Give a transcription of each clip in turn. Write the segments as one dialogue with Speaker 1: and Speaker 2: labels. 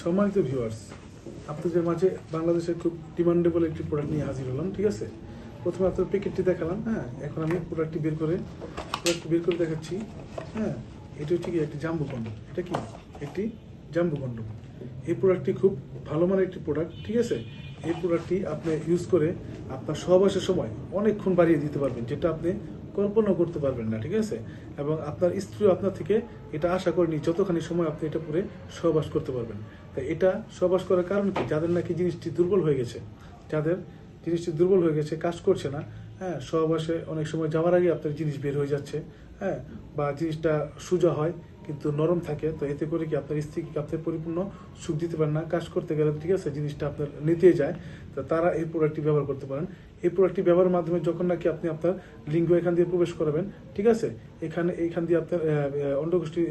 Speaker 1: সম্মানিত ভিউয়ার্স, আপনাদের মাঝে বাংলাদেশের খুব ডিমান্ডেবল একটি প্রোডাক্ট নিয়ে হাজির হলাম। ঠিক আছে, প্রথমে আপনার প্যাকেটটি দেখালাম। হ্যাঁ, এখন আমি প্রোডাক্টটি বের করে দেখাচ্ছি। হ্যাঁ, এটা হচ্ছে কি একটি জাম্বু কন্ডম। এটা কি একটি জাম্বু কন্ডম। এই প্রোডাক্টটি খুব ভালো মানের একটি প্রোডাক্ট। ঠিক আছে, এই প্রোডাক্টটি আপনি ইউজ করে আপনার সহবাসের সময় অনেকক্ষণ বাড়িয়ে দিতে পারবেন, যেটা আপনি কল্পনা করতে পারবেন না। ঠিক আছে, এবং আপনার স্ত্রীও আপনার থেকে এটা আশা করেনি যতখানি সময় আপনি এটা পরে সহবাস করতে পারবেন। তাই এটা সহবাস করার কারণ কি, যাদের নাকি জিনিসটি দুর্বল হয়ে গেছে, কাজ করছে না, হ্যাঁ, সহবাসে অনেক সময় যাওয়ার আগে আপনার জিনিস বের হয়ে যাচ্ছে, হ্যাঁ, বা জিনিসটা সোজা হয় কিন্তু নরম থাকে, তো এতে করে কি আপনার স্ত্রীকে আপনি পরিপূর্ণ সুখ দিতে পারেন না, কাজ করতে গেলে। ঠিক আছে, জিনিসটা আপনার নিতে যায়, তো তারা এই প্রোডাক্টটি ব্যবহার করতে পারেন। এই প্রোডাক্টটি ব্যবহারের মাধ্যমে যখন নাকি আপনি আপনার লিঙ্গ এখান দিয়ে প্রবেশ করাবেন, ঠিক আছে, এইখান দিয়ে আপনার অন্ডকোষ্ঠী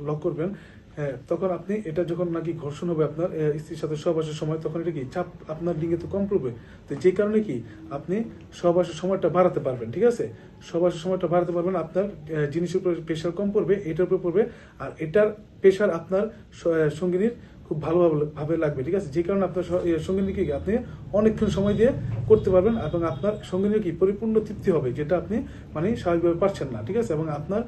Speaker 1: লক করবেন, হ্যাঁ, তখন আপনি এটা যখন নাকি ঘর্ষণ হবে আপনার স্ত্রীর সাথে সহবাসের সময়, তখন এটা কি চাপ আপনার লিঙ্গে তো কম পড়বে, তো যে কারণে কি আপনি সহবাসের সময়টা বাড়াতে পারবেন। ঠিক আছে, সহবাসের সময়টা বাড়াতে পারবেন, আপনার জিনিসের উপর প্রেশার কম পড়বে, এটার উপর পড়বে, আর এটার প্রেশার আপনার সঙ্গিনীর খুব ভালোভাবে লাগবে। ঠিক আছে, যে কারণে আপনার সঙ্গিনী কি আপনি অনেকক্ষণ সময় দিয়ে করতে পারবেন, এবং আপনার সঙ্গিনীর কি পরিপূর্ণ তৃপ্তি হবে, যেটা আপনি মানে স্বাভাবিকভাবে পারছেন না। ঠিক আছে, এবং আপনার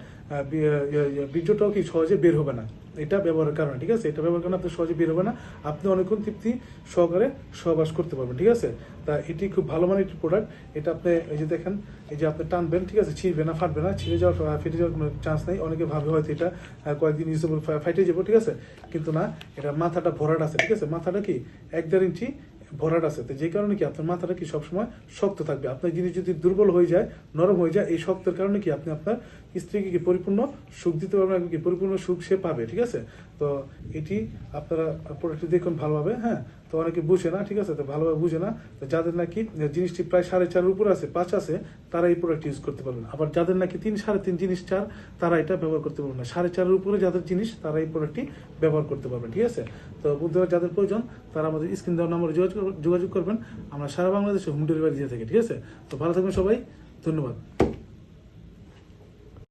Speaker 1: বীর্যটাও কি সহজে বের হবে না এটা ব্যবহারের কারণে। ঠিক আছে, এটা ব্যবহার কারণে আপনার সহজে বের হবে না, আপনি অনেকক্ষণ তৃপ্তি সহকারে সহবাস করতে পারবেন। ঠিক আছে, তা এটি খুব ভালো মানের একটি প্রোডাক্ট। এটা আপনি এই যে দেখেন, এই যে আপনি টানবেন, ঠিক আছে, ছিঁড়বে না, ফাটবে না, ফেটে যাওয়ার কোনো চান্স নেই। অনেকে ভাবে হয়তো এটা কয়েকদিন ইউজ ফাইটে যাবো, ঠিক আছে, কিন্তু না, এটা মাথাটা ভরাট আছে। ঠিক আছে, মাথাটা কি 1-1.5 ইঞ্চি ভরাট আছে, তো যে কারণে কি আপনার মাথাটা কি সবসময় শক্ত থাকবে। আপনার জিনিস যদি দুর্বল হয়ে যায়, নরম হয়ে যায়, এই শক্তের কারণে কি আপনি আপনার স্ত্রীকে কি পরিপূর্ণ সুখ দিতে পারবেন, কি পরিপূর্ণ সুখ সে পাবে। ঠিক আছে, তো এটি আপনারা প্রোডাক্টটি দেখুন ভালোভাবে। হ্যাঁ, তো অনেকে বুঝে না, ঠিক আছে, তো ভালোভাবে বুঝে না, তো যাদের নাকি জিনিসটি প্রায় 4.5 উপর আছে, 5 আছে, তারা এই প্রোডাক্ট ইউজ করতে পারবেন। আবার যাদের নাকি 3, 3.5 জিনিস 4, তারা এটা ব্যবহার করতে পারবেন না। 4.5 উপরে যাদের জিনিস, তারা এই প্রোডাক্টটি ব্যবহার করতে পারবেন। ঠিক আছে, তো বন্ধুরা যাদের প্রয়োজন, তারা আমাদের স্ক্রিন দেওয়ার নম্বরে যোগাযোগ করবেন। আমরা সারা বাংলাদেশে হোম ডেলিভারি দিয়ে থাকি। ঠিক আছে, তো ভালো থাকবেন সবাই, ধন্যবাদ।